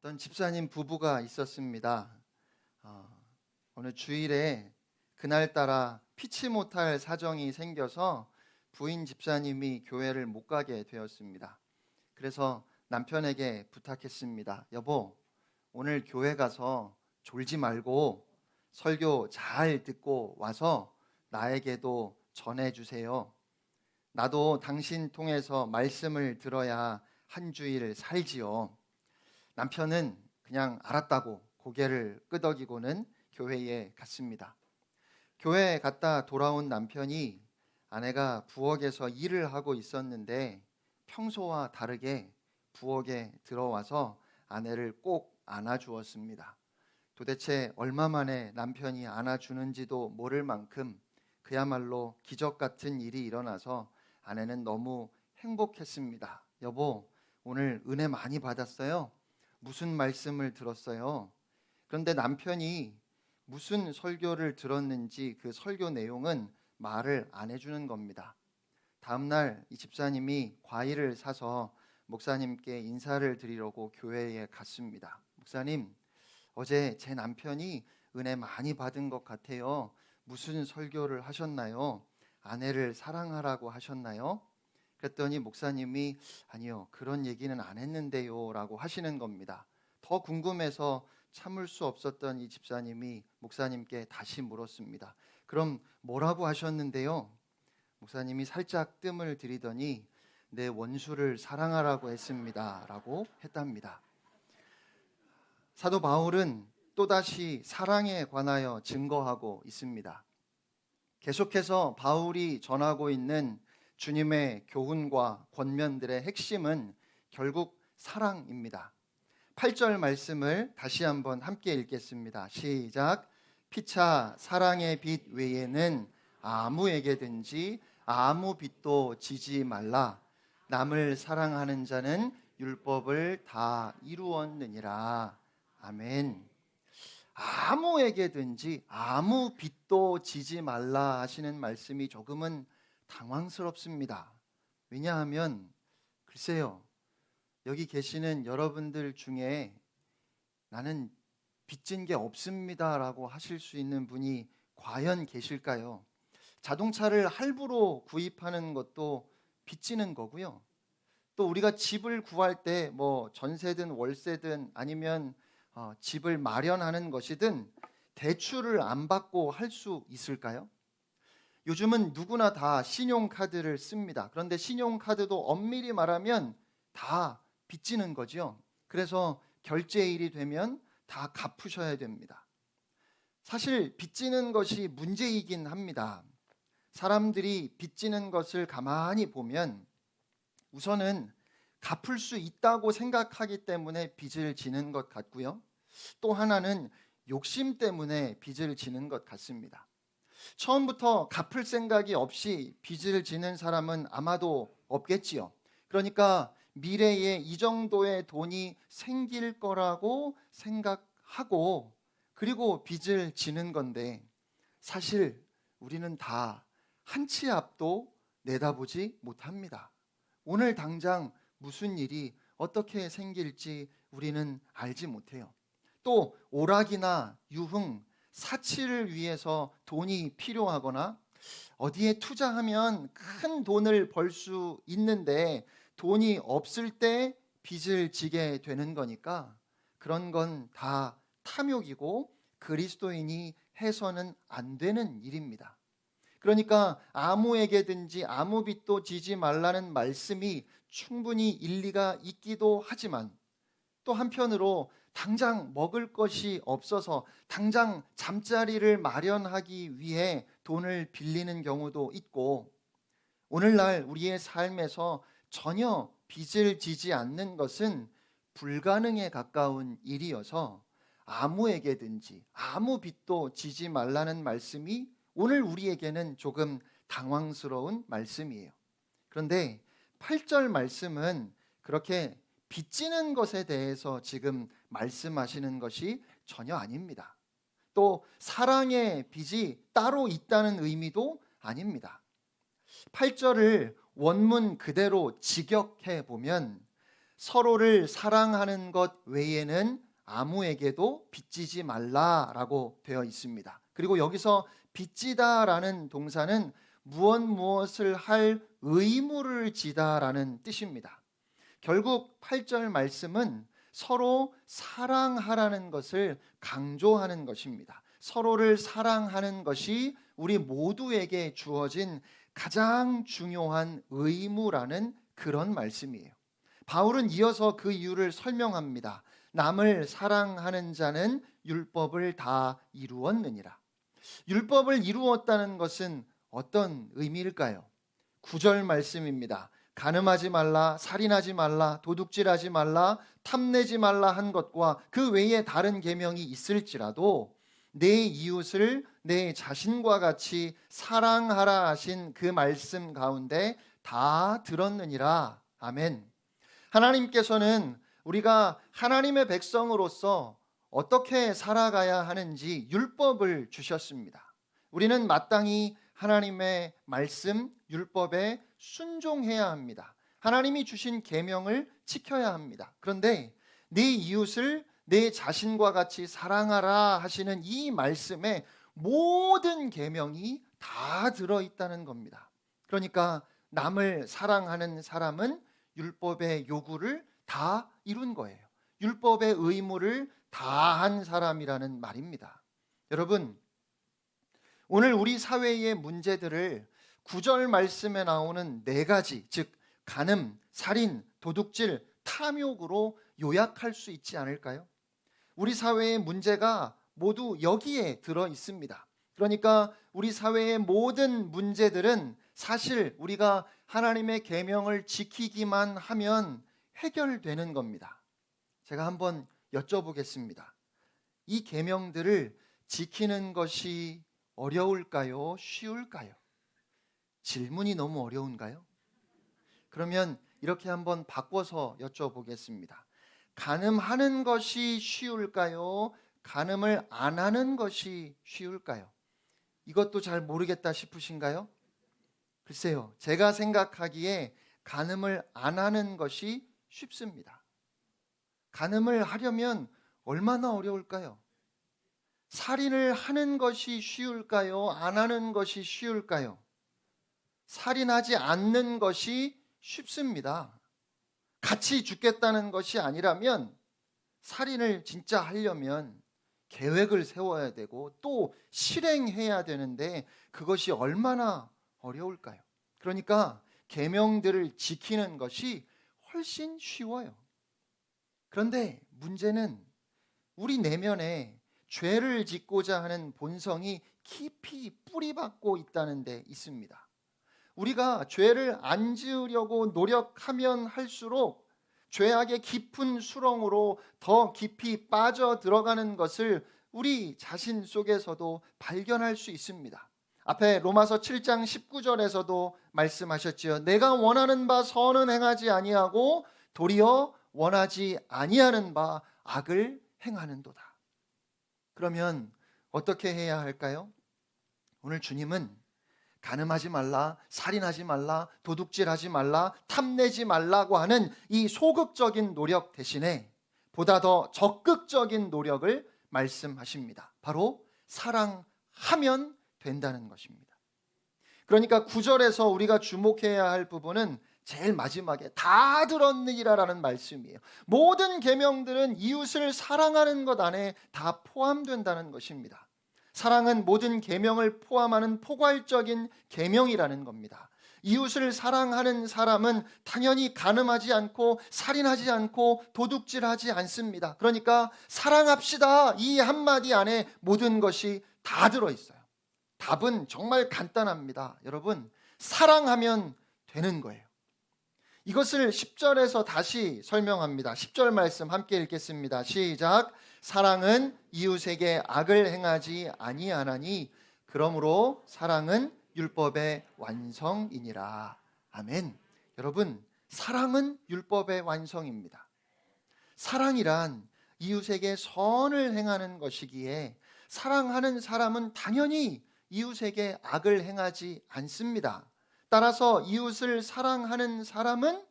어떤 집사님 부부가 있었습니다. 어, 어느 주일에 그날따라 피치 못할 사정이 생겨서 부인 집사님이 교회를 못 가게 되었습니다. 그래서 남편에게 부탁했습니다. 여보, 오늘 교회 가서 졸지 말고 설교 잘 듣고 와서 나에게도 전해주세요. 나도 당신 통해서 말씀을 들어야 한 주일 살지요. 남편은 그냥 알았다고 고개를 끄덕이고는 교회에 갔습니다. 교회에 갔다 돌아온 남편이 아내가 부엌에서 일을 하고 있었는데 평소와 다르게 부엌에 들어와서 아내를 꼭 안아주었습니다. 도대체 얼마 만에 남편이 안아주는지도 모를 만큼 그야말로 기적 같은 일이 일어나서 아내는 너무 행복했습니다. 여보, 오늘 은혜 많이 받았어요? 무슨 말씀을 들었어요? 그런데 남편이 무슨 설교를 들었는지 그 설교 내용은 말을 안 해주는 겁니다. 다음 날 이 집사님이 과일을 사서 목사님께 인사를 드리려고 교회에 갔습니다. 목사님, 어제 제 남편이 은혜 많이 받은 것 같아요. 무슨 설교를 하셨나요? 아내를 사랑하라고 하셨나요? 그랬더니 목사님이 아니요, 그런 얘기는 안 했는데요 라고 하시는 겁니다. 더 궁금해서 참을 수 없었던 이 집사님이 목사님께 다시 물었습니다. 그럼 뭐라고 하셨는데요? 목사님이 살짝 뜸을 들이더니 내 원수를 사랑하라고 했습니다 라고 했답니다. 사도 바울은 또다시 사랑에 관하여 증거하고 있습니다. 계속해서 바울이 전하고 있는 주님의 교훈과 권면들의 핵심은 결국 사랑입니다. 8절 말씀을 다시 한번 함께 읽겠습니다. 시작. 피차 사랑의 빛 외에는 아무에게든지 아무 빛도 지지 말라. 남을 사랑하는 자는 율법을 다 이루었느니라. 아멘. 아무에게든지 아무 빛도 지지 말라 하시는 말씀이 조금은 당황스럽습니다. 왜냐하면 글쎄요, 여기 계시는 여러분들 중에 나는 빚진 게 없습니다 라고 하실 수 있는 분이 과연 계실까요? 자동차를 할부로 구입하는 것도 빚지는 거고요. 또 우리가 집을 구할 때 뭐 전세든 월세든 아니면 집을 마련하는 것이든 대출을 안 받고 할 수 있을까요? 요즘은 누구나 다 신용카드를 씁니다. 그런데 신용카드도 엄밀히 말하면 다 빚지는 거죠. 그래서 결제일이 되면 다 갚으셔야 됩니다. 사실 빚지는 것이 문제이긴 합니다. 사람들이 빚지는 것을 가만히 보면 우선은 갚을 수 있다고 생각하기 때문에 빚을 지는 것 같고요. 또 하나는 욕심 때문에 빚을 지는 것 같습니다. 처음부터 갚을 생각이 없이 빚을 지는 사람은 아마도 없겠지요. 그러니까 미래에 이 정도의 돈이 생길 거라고 생각하고 그리고 빚을 지는 건데 사실 우리는 다 한 치 앞도 내다보지 못합니다. 오늘 당장 무슨 일이 어떻게 생길지 우리는 알지 못해요. 또 오락이나 유흥, 사치를 위해서 돈이 필요하거나 어디에 투자하면 큰 돈을 벌 수 있는데 돈이 없을 때 빚을 지게 되는 거니까 그런 건 다 탐욕이고 그리스도인이 해서는 안 되는 일입니다. 그러니까 아무에게든지 아무 빚도 지지 말라는 말씀이 충분히 일리가 있기도 하지만 또 한편으로 당장 먹을 것이 없어서 당장 잠자리를 마련하기 위해 돈을 빌리는 경우도 있고 오늘날 우리의 삶에서 전혀 빚을 지지 않는 것은 불가능에 가까운 일이어서 아무에게든지 아무 빚도 지지 말라는 말씀이 오늘 우리에게는 조금 당황스러운 말씀이에요. 그런데 8절 말씀은 그렇게 빚지는 것에 대해서 지금 말씀하시는 것이 전혀 아닙니다. 또 사랑의 빚이 따로 있다는 의미도 아닙니다. 8절을 원문 그대로 직역해 보면 서로를 사랑하는 것 외에는 아무에게도 빚지지 말라라고 되어 있습니다. 그리고 여기서 빚지다라는 동사는 무엇을 할 의무를 지다라는 뜻입니다. 결국 8절 말씀은 서로 사랑하라는 것을 강조하는 것입니다. 서로를 사랑하는 것이 우리 모두에게 주어진 가장 중요한 의무라는 그런 말씀이에요. 바울은 이어서 그 이유를 설명합니다. 남을 사랑하는 자는 율법을 다 이루었느니라. 율법을 이루었다는 것은 어떤 의미일까요? 9절 말씀입니다. 간음하지 말라, 살인하지 말라, 도둑질하지 말라, 탐내지 말라 한 것과 그 외에 다른 계명이 있을지라도 내 이웃을 내 자신과 같이 사랑하라 하신 그 말씀 가운데 다 들었느니라. 아멘. 하나님께서는 우리가 하나님의 백성으로서 어떻게 살아가야 하는지 율법을 주셨습니다. 우리는 마땅히 하나님의 말씀, 율법에 순종해야 합니다. 하나님이 주신 계명을 지켜야 합니다. 그런데 네 이웃을 내 자신과 같이 사랑하라 하시는 이 말씀에 모든 계명이 다 들어있다는 겁니다. 그러니까 남을 사랑하는 사람은 율법의 요구를 다 이룬 거예요. 율법의 의무를 다 한 사람이라는 말입니다. 여러분, 오늘 우리 사회의 문제들을 9절 말씀에 나오는 4가지, 즉 간음, 살인, 도둑질, 탐욕으로 요약할 수 있지 않을까요? 우리 사회의 문제가 모두 여기에 들어 있습니다. 그러니까 우리 사회의 모든 문제들은 사실 우리가 하나님의 계명을 지키기만 하면 해결되는 겁니다. 제가 한번 여쭤보겠습니다. 이 계명들을 지키는 것이 어려울까요? 쉬울까요? 질문이 너무 어려운가요? 그러면 이렇게 한번 바꿔서 여쭤보겠습니다. 간음하는 것이 쉬울까요? 간음을 안 하는 것이 쉬울까요? 이것도 잘 모르겠다 싶으신가요? 글쎄요, 제가 생각하기에 간음을 안 하는 것이 쉽습니다. 간음을 하려면 얼마나 어려울까요? 살인을 하는 것이 쉬울까요? 안 하는 것이 쉬울까요? 살인하지 않는 것이 쉽습니다. 같이 죽겠다는 것이 아니라면 살인을 진짜 하려면 계획을 세워야 되고 또 실행해야 되는데 그것이 얼마나 어려울까요? 그러니까 계명들을 지키는 것이 훨씬 쉬워요. 그런데 문제는 우리 내면에 죄를 짓고자 하는 본성이 깊이 뿌리박고 있다는 데 있습니다. 우리가 죄를 안 지으려고 노력하면 할수록 죄악의 깊은 수렁으로 더 깊이 빠져 들어가는 것을 우리 자신 속에서도 발견할 수 있습니다. 앞에 로마서 7장 19절에서도 말씀하셨지요. 내가 원하는 바 선은 행하지 아니하고 도리어 원하지 아니하는 바 악을 행하는도다. 그러면 어떻게 해야 할까요? 오늘 주님은 간음하지 말라, 살인하지 말라, 도둑질하지 말라, 탐내지 말라고 하는 이 소극적인 노력 대신에 보다 더 적극적인 노력을 말씀하십니다. 바로 사랑하면 된다는 것입니다. 그러니까 9절에서 우리가 주목해야 할 부분은 제일 마지막에 다 들었느니라라는 말씀이에요. 모든 계명들은 이웃을 사랑하는 것 안에 다 포함된다는 것입니다. 사랑은 모든 계명을 포함하는 포괄적인 계명이라는 겁니다. 이웃을 사랑하는 사람은 당연히 간음하지 않고 살인하지 않고 도둑질하지 않습니다. 그러니까 사랑합시다 이 한마디 안에 모든 것이 다 들어있어요. 답은 정말 간단합니다. 여러분, 사랑하면 되는 거예요. 이것을 10절에서 다시 설명합니다. 10절 말씀 함께 읽겠습니다. 시작. 사랑은 이웃에게 악을 행하지 아니하나니 그러므로 사랑은 율법의 완성이니라. 아멘. 여러분, 사랑은 율법의 완성입니다. 사랑이란 이웃에게 선을 행하는 것이기에 사랑하는 사람은 당연히 이웃에게 악을 행하지 않습니다. 따라서 이웃을 사랑하는 사람은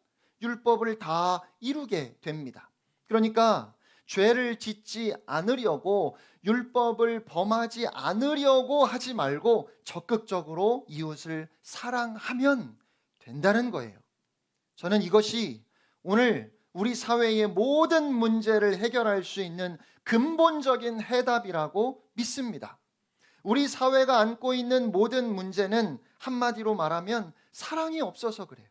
율법을 다 이루게 됩니다. 그러니까 죄를 짓지 않으려고, 율법을 범하지 않으려고 하지 말고 적극적으로 이웃을 사랑하면 된다는 거예요. 저는 이것이 오늘 우리 사회의 모든 문제를 해결할 수 있는 근본적인 해답이라고 믿습니다. 우리 사회가 안고 있는 모든 문제는 한마디로 말하면 사랑이 없어서 그래요.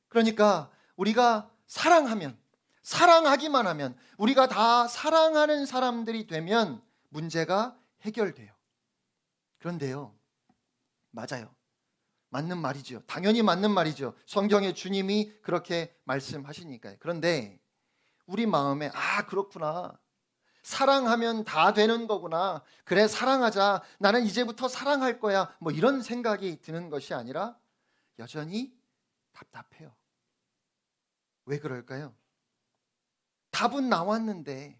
그러니까 우리가 사랑하기만 하면, 우리가 다 사랑하는 사람들이 되면 문제가 해결돼요. 그런데요, 맞아요. 맞는 말이죠. 당연히 맞는 말이죠. 성경에 주님이 그렇게 말씀하시니까요. 그런데 우리 마음에 그렇구나, 사랑하면 다 되는 거구나, 그래 사랑하자, 나는 이제부터 사랑할 거야, 뭐 이런 생각이 드는 것이 아니라 여전히 답답해요. 왜 그럴까요? 답은 나왔는데,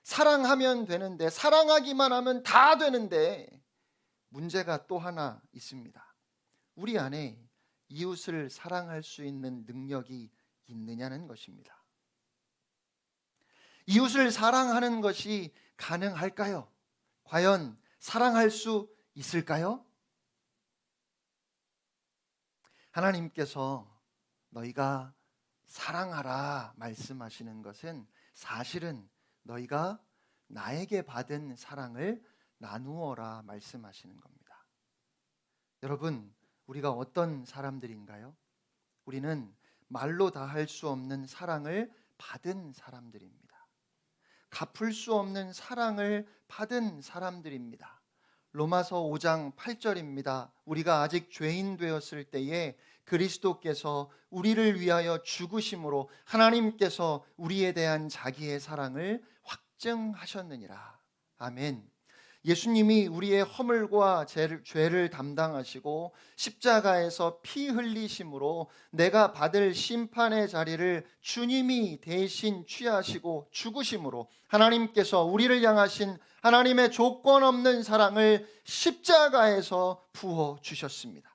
사랑하면 되는데, 사랑하기만 하면 다 되는데, 문제가 또 하나 있습니다. 우리 안에 이웃을 사랑할 수 있는 능력이 있느냐는 것입니다. 이웃을 사랑하는 것이 가능할까요? 과연 사랑할 수 있을까요? 하나님께서 너희가 사랑하라 말씀하시는 것은 사실은 너희가 나에게 받은 사랑을 나누어라 말씀하시는 겁니다. 여러분, 우리가 어떤 사람들인가요? 우리는 말로 다 할 수 없는 사랑을 받은 사람들입니다. 갚을 수 없는 사랑을 받은 사람들입니다. 로마서 5장 8절입니다. 우리가 아직 죄인 되었을 때에 그리스도께서 우리를 위하여 죽으심으로 하나님께서 우리에 대한 자기의 사랑을 확증하셨느니라. 아멘. 예수님이 우리의 허물과 죄를 담당하시고 십자가에서 피 흘리심으로 내가 받을 심판의 자리를 주님이 대신 취하시고 죽으심으로 하나님께서 우리를 향하신 하나님의 조건 없는 사랑을 십자가에서 부어주셨습니다.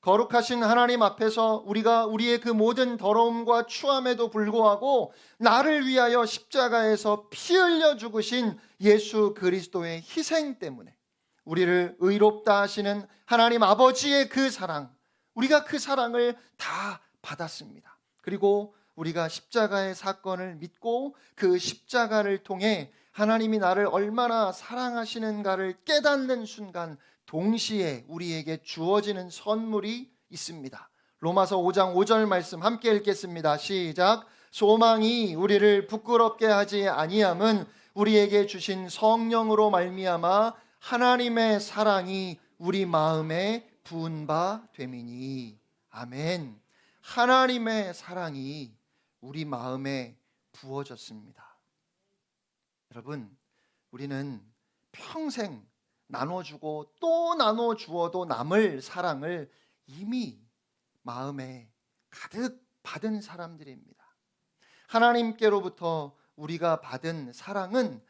거룩하신 하나님 앞에서 우리가 우리의 그 모든 더러움과 추함에도 불구하고 나를 위하여 십자가에서 피 흘려 죽으신 예수 그리스도의 희생 때문에 우리를 의롭다 하시는 하나님 아버지의 그 사랑, 우리가 그 사랑을 다 받았습니다. 그리고 우리가 십자가의 사건을 믿고 그 십자가를 통해 하나님이 나를 얼마나 사랑하시는가를 깨닫는 순간 동시에 우리에게 주어지는 선물이 있습니다. 로마서 5장 5절 말씀 함께 읽겠습니다. 시작. 소망이 우리를 부끄럽게 하지 아니함은 우리에게 주신 성령으로 말미암아 하나님의 사랑이 우리 마음에 부은 바 됨이니. 아멘. 하나님의 사랑이 우리 마음에 부어졌습니다. 여러분, 우리는 평생 나눠주고 또 나눠주어도 남을 사랑을 이미 마음에 가득 받은 사람들입니다. 하나님께로부터 우리가 받은 사랑은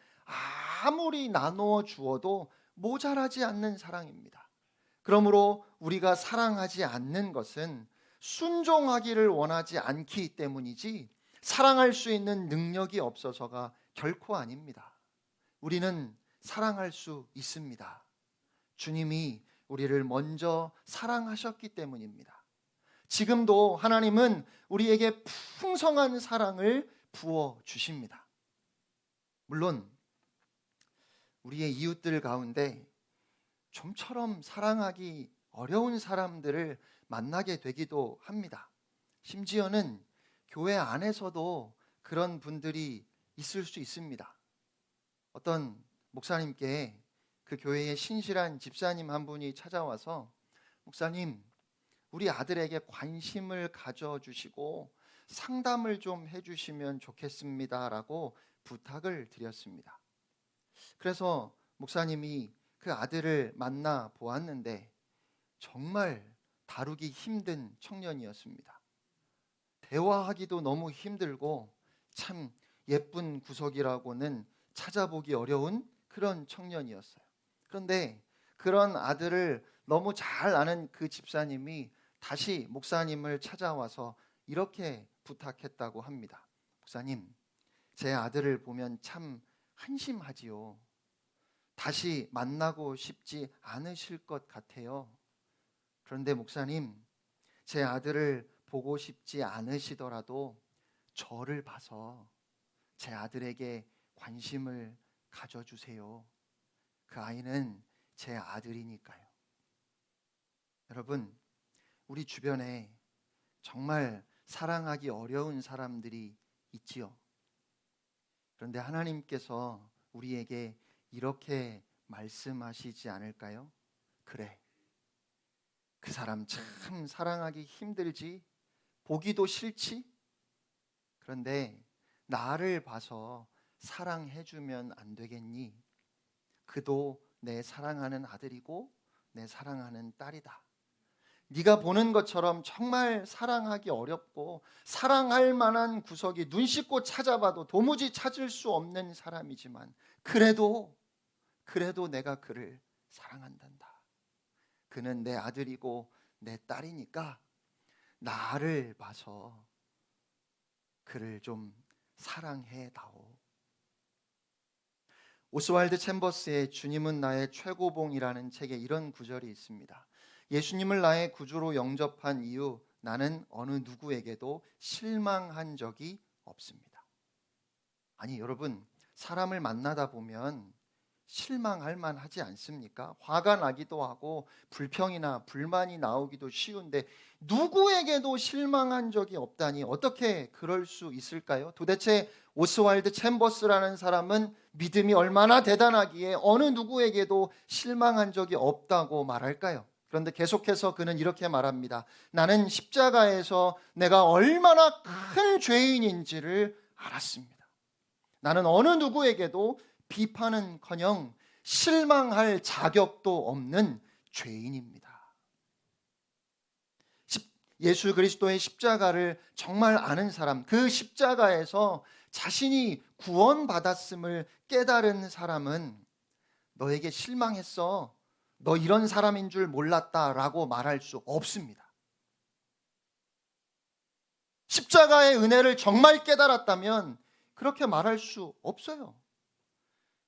아무리 나누어 주어도 모자라지 않는 사랑입니다. 그러므로 우리가 사랑하지 않는 것은 순종하기를 원하지 않기 때문이지 사랑할 수 있는 능력이 없어서가 결코 아닙니다. 우리는 사랑할 수 있습니다. 주님이 우리를 먼저 사랑하셨기 때문입니다. 지금도 하나님은 우리에게 풍성한 사랑을 부어 주십니다. 물론 우리의 이웃들 가운데 좀처럼 사랑하기 어려운 사람들을 만나게 되기도 합니다. 심지어는 교회 안에서도 그런 분들이 있을 수 있습니다. 어떤 목사님께 그 교회의 신실한 집사님 한 분이 찾아와서, 목사님, 우리 아들에게 관심을 가져주시고 상담을 좀 해주시면 좋겠습니다 라고 부탁을 드렸습니다. 그래서 목사님이 그 아들을 만나 보았는데 정말 다루기 힘든 청년이었습니다. 대화하기도 너무 힘들고 참 예쁜 구석이라고는 찾아보기 어려운 그런 청년이었어요. 그런데 그런 아들을 너무 잘 아는 그 집사님이 다시 목사님을 찾아와서 이렇게 부탁했다고 합니다. 목사님, 제 아들을 보면 참 한심하지요. 다시 만나고 싶지 않으실 것 같아요. 그런데 목사님, 제 아들을 보고 싶지 않으시더라도 저를 봐서 제 아들에게 관심을 가져주세요. 그 아이는 제 아들이니까요. 여러분, 우리 주변에 정말 사랑하기 어려운 사람들이 있지요. 그런데 하나님께서 우리에게 이렇게 말씀하시지 않을까요? 그래, 그 사람 참 사랑하기 힘들지, 보기도 싫지? 그런데 나를 봐서 사랑해주면 안 되겠니? 그도 내 사랑하는 아들이고 내 사랑하는 딸이다. 네가 보는 것처럼 정말 사랑하기 어렵고 사랑할 만한 구석이 눈 씻고 찾아봐도 도무지 찾을 수 없는 사람이지만 그래도 내가 그를 사랑한단다. 그는 내 아들이고 내 딸이니까 나를 봐서 그를 좀 사랑해 다오. 오스왈드 챔버스의 주님은 나의 최고봉이라는 책에 이런 구절이 있습니다. 예수님을 나의 구주로 영접한 이후 나는 어느 누구에게도 실망한 적이 없습니다. 아니 여러분, 사람을 만나다 보면 실망할 만하지 않습니까? 화가 나기도 하고 불평이나 불만이 나오기도 쉬운데 누구에게도 실망한 적이 없다니 어떻게 그럴 수 있을까요? 도대체 오스왈드 챔버스라는 사람은 믿음이 얼마나 대단하기에 어느 누구에게도 실망한 적이 없다고 말할까요? 그런데 계속해서 그는 이렇게 말합니다. 나는 십자가에서 내가 얼마나 큰 죄인인지를 알았습니다. 나는 어느 누구에게도 비판은커녕 실망할 자격도 없는 죄인입니다. 예수 그리스도의 십자가를 정말 아는 사람, 그 십자가에서 자신이 구원받았음을 깨달은 사람은 너에게 실망했어, 너 이런 사람인 줄 몰랐다라고 말할 수 없습니다. 십자가의 은혜를 정말 깨달았다면 그렇게 말할 수 없어요.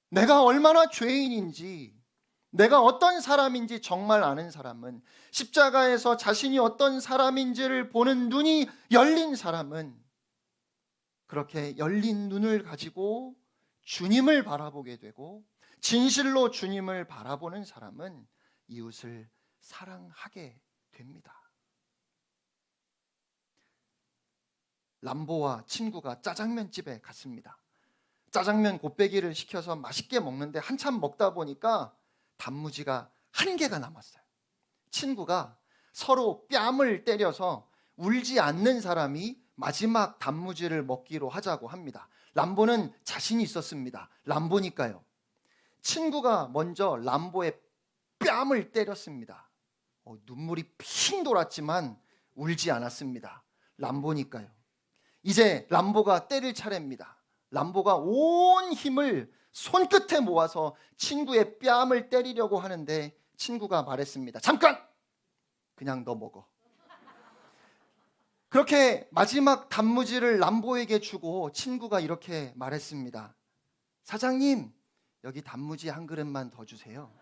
내가 얼마나 죄인인지, 내가 어떤 사람인지 정말 아는 사람은, 십자가에서 자신이 어떤 사람인지를 보는 눈이 열린 사람은, 그렇게 열린 눈을 가지고 주님을 바라보게 되고 진실로 주님을 바라보는 사람은 이웃을 사랑하게 됩니다. 람보와 친구가 짜장면 집에 갔습니다. 짜장면 곱빼기를 시켜서 맛있게 먹는데 한참 먹다 보니까 단무지가 한 개가 남았어요. 친구가 서로 뺨을 때려서 울지 않는 사람이 마지막 단무지를 먹기로 하자고 합니다. 람보는 자신이 있었습니다. 람보니까요. 친구가 먼저 람보의 뺨을 때렸습니다. 눈물이 핑 돌았지만 울지 않았습니다. 람보니까요. 이제 람보가 때릴 차례입니다. 람보가 온 힘을 손끝에 모아서 친구의 뺨을 때리려고 하는데 친구가 말했습니다. 잠깐! 그냥 너 먹어. 그렇게 마지막 단무지를 람보에게 주고 친구가 이렇게 말했습니다. 사장님, 여기 단무지 한 그릇만 더 주세요.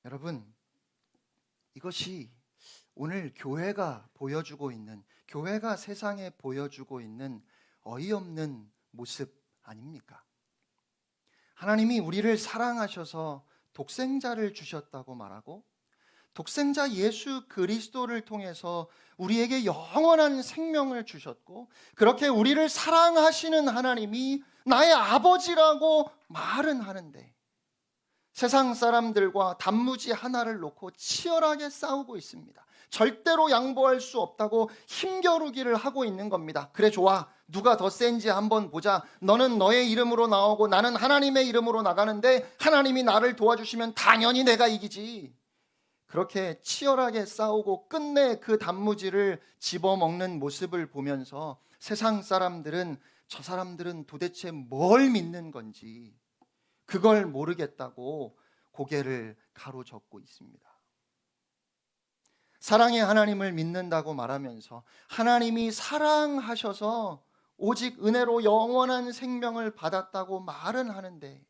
여러분, 이것이 오늘 교회가 보여주고 있는, 교회가 세상에 보여주고 있는 어이없는 모습 아닙니까? 하나님이 우리를 사랑하셔서 독생자를 주셨다고 말하고 독생자 예수 그리스도를 통해서 우리에게 영원한 생명을 주셨고 그렇게 우리를 사랑하시는 하나님이 나의 아버지라고 말은 하는데 세상 사람들과 단무지 하나를 놓고 치열하게 싸우고 있습니다. 절대로 양보할 수 없다고 힘겨루기를 하고 있는 겁니다. 그래 좋아, 누가 더 센지 한번 보자. 너는 너의 이름으로 나오고 나는 하나님의 이름으로 나가는데 하나님이 나를 도와주시면 당연히 내가 이기지. 그렇게 치열하게 싸우고 끝내 그 단무지를 집어먹는 모습을 보면서 세상 사람들은 저 사람들은 도대체 뭘 믿는 건지 그걸 모르겠다고 고개를 가로젓고 있습니다. 사랑의 하나님을 믿는다고 말하면서 하나님이 사랑하셔서 오직 은혜로 영원한 생명을 받았다고 말은 하는데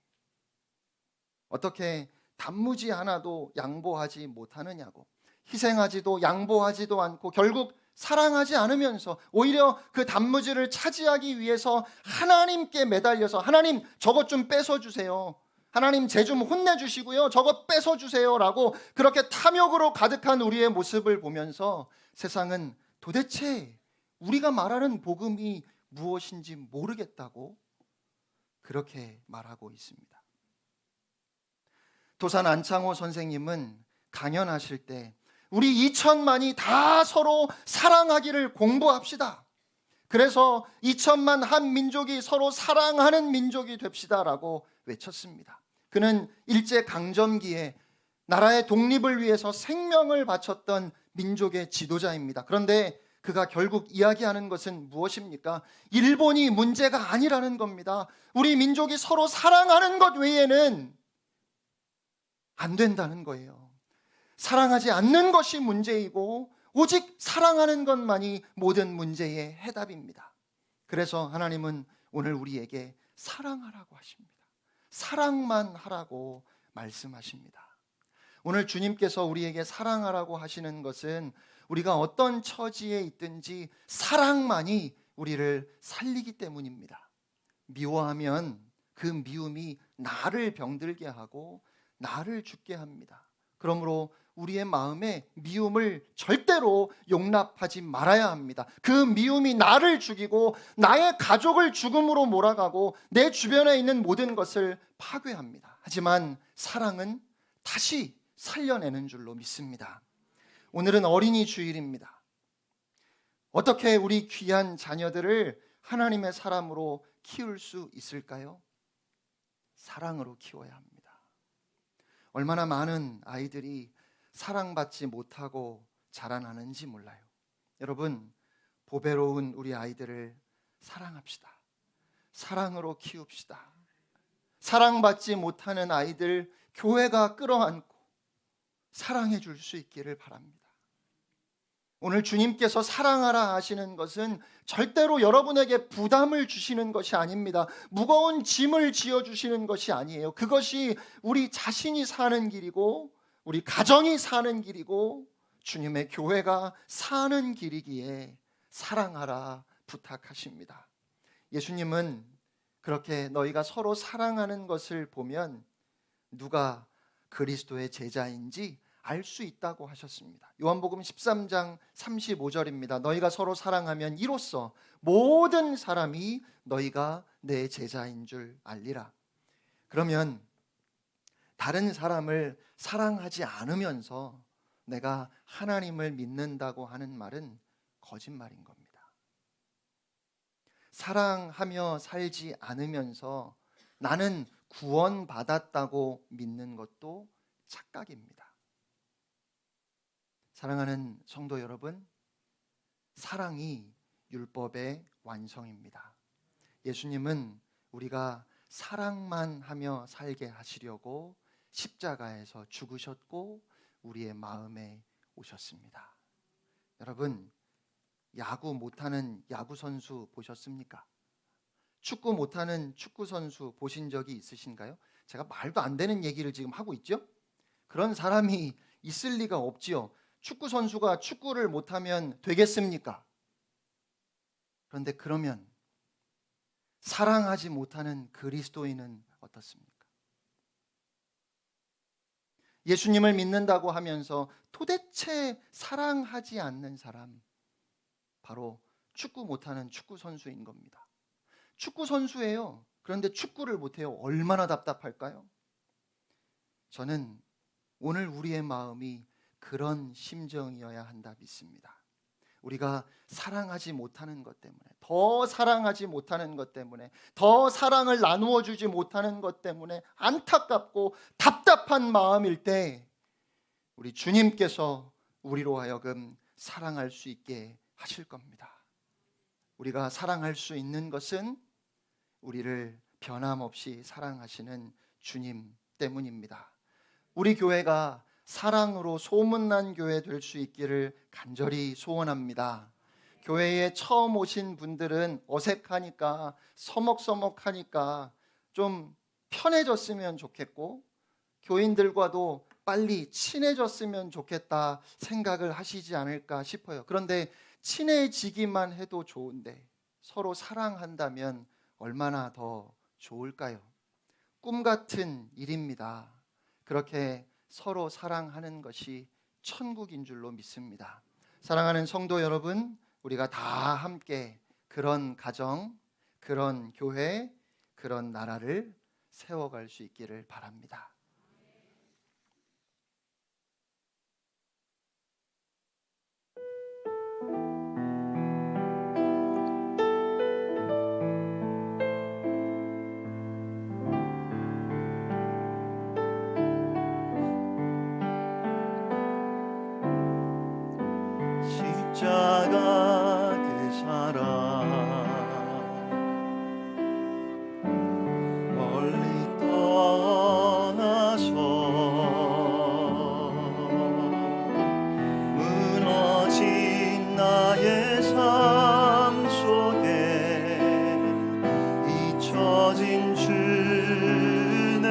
어떻게 단무지 하나도 양보하지 못하느냐고, 희생하지도 양보하지도 않고 결국 사랑하지 않으면서 오히려 그 단무지를 차지하기 위해서 하나님께 매달려서 하나님 저것 좀 뺏어주세요, 하나님 쟤 좀 혼내주시고요, 저것 뺏어주세요 라고 그렇게 탐욕으로 가득한 우리의 모습을 보면서 세상은 도대체 우리가 말하는 복음이 무엇인지 모르겠다고 그렇게 말하고 있습니다. 도산 안창호 선생님은 강연하실 때 우리 2천만이 다 서로 사랑하기를 공부합시다, 그래서 2천만 한 민족이 서로 사랑하는 민족이 됩시다라고 외쳤습니다. 그는 일제강점기에 나라의 독립을 위해서 생명을 바쳤던 민족의 지도자입니다. 그런데 그가 결국 이야기하는 것은 무엇입니까? 일본이 문제가 아니라는 겁니다. 우리 민족이 서로 사랑하는 것 외에는 안 된다는 거예요. 사랑하지 않는 것이 문제이고 오직 사랑하는 것만이 모든 문제의 해답입니다. 그래서 하나님은 오늘 우리에게 사랑하라고 하십니다. 사랑만 하라고 말씀하십니다. 오늘 주님께서 우리에게 사랑하라고 하시는 것은 우리가 어떤 처지에 있든지 사랑만이 우리를 살리기 때문입니다. 미워하면 그 미움이 나를 병들게 하고 나를 죽게 합니다. 그러므로 우리의 마음에 미움을 절대로 용납하지 말아야 합니다. 그 미움이 나를 죽이고 나의 가족을 죽음으로 몰아가고 내 주변에 있는 모든 것을 파괴합니다. 하지만 사랑은 다시 살려내는 줄로 믿습니다. 오늘은 어린이 주일입니다. 어떻게 우리 귀한 자녀들을 하나님의 사람으로 키울 수 있을까요? 사랑으로 키워야 합니다. 얼마나 많은 아이들이 사랑받지 못하고 자라나는지 몰라요. 여러분, 보배로운 우리 아이들을 사랑합시다. 사랑으로 키웁시다. 사랑받지 못하는 아이들 교회가 끌어안고 사랑해 줄 수 있기를 바랍니다. 오늘 주님께서 사랑하라 하시는 것은 절대로 여러분에게 부담을 주시는 것이 아닙니다. 무거운 짐을 지어주시는 것이 아니에요. 그것이 우리 자신이 사는 길이고 우리 가정이 사는 길이고 주님의 교회가 사는 길이기에 사랑하라 부탁하십니다. 예수님은 그렇게 너희가 서로 사랑하는 것을 보면 누가 그리스도의 제자인지 알 수 있다고 하셨습니다. 요한복음 13장 35절입니다. 너희가 서로 사랑하면 이로써 모든 사람이 너희가 내 제자인 줄 알리라. 그러면 다른 사람을 사랑하지 않으면서 내가 하나님을 믿는다고 하는 말은 거짓말인 겁니다. 사랑하며 살지 않으면서 나는 구원받았다고 믿는 것도 착각입니다. 사랑하는 성도 여러분, 사랑이 율법의 완성입니다. 예수님은 우리가 사랑만 하며 살게 하시려고 십자가에서 죽으셨고 우리의 마음에 오셨습니다. 여러분, 야구 못하는 야구 선수 보셨습니까? 축구 못하는 축구 선수 보신 적이 있으신가요? 제가 말도 안 되는 얘기를 지금 하고 있죠? 그런 사람이 있을 리가 없지요. 축구 선수가 축구를 못하면 되겠습니까? 그런데 그러면 사랑하지 못하는 그리스도인은 어떻습니까? 예수님을 믿는다고 하면서 도대체 사랑하지 않는 사람, 바로 축구 못하는 축구 선수인 겁니다. 축구 선수예요. 그런데 축구를 못해요. 얼마나 답답할까요? 저는 오늘 우리의 마음이 그런 심정이어야 한다 믿습니다. 우리가 사랑하지 못하는 것 때문에, 더 사랑하지 못하는 것 때문에, 더 사랑을 나누어 주지 못하는 것 때문에 안타깝고 답답한 마음일 때 우리 주님께서 우리로 하여금 사랑할 수 있게 하실 겁니다. 우리가 사랑할 수 있는 것은 우리를 변함없이 사랑하시는 주님 때문입니다. 우리 교회가 사랑으로 소문난 교회 될 수 있기를 간절히 소원합니다. 교회에 처음 오신 분들은 어색하니까 서먹서먹하니까 좀 편해졌으면 좋겠고, 교인들과도 빨리 친해졌으면 좋겠다 생각을 하시지 않을까 싶어요. 그런데 친해지기만 해도 좋은데 서로 사랑한다면 얼마나 더 좋을까요? 꿈 같은 일입니다. 그렇게 서로 사랑하는 것이 천국인 줄로 믿습니다. 사랑하는 성도 여러분, 우리가 다 함께 그런 가정, 그런 교회, 그런 나라를 세워갈 수 있기를 바랍니다. 십자가 그 사랑 멀리 떠나서 무너진 나의 삶 속에 잊혀진 주네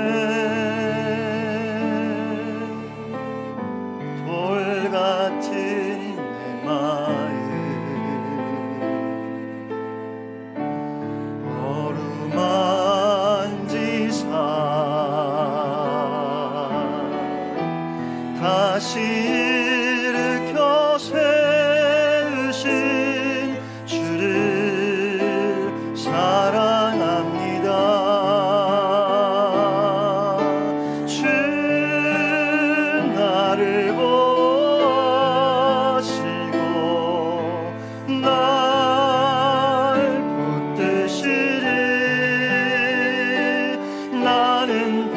돌 같은 다시 일으켜 세우신 주를 사랑합니다. 주 나를 보시고 날 붙드시리 나는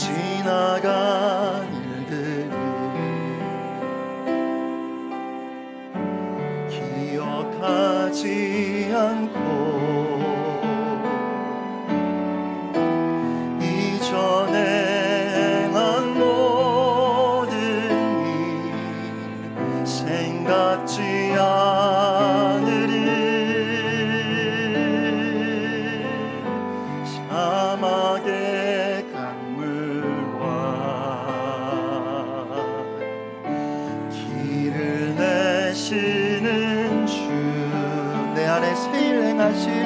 지나간 일들을 기억하지 않고 이전에 행한 모든 일 생각지 않으리 사막의 강물과 길을 내시는 주 내 안에 새 일 행하실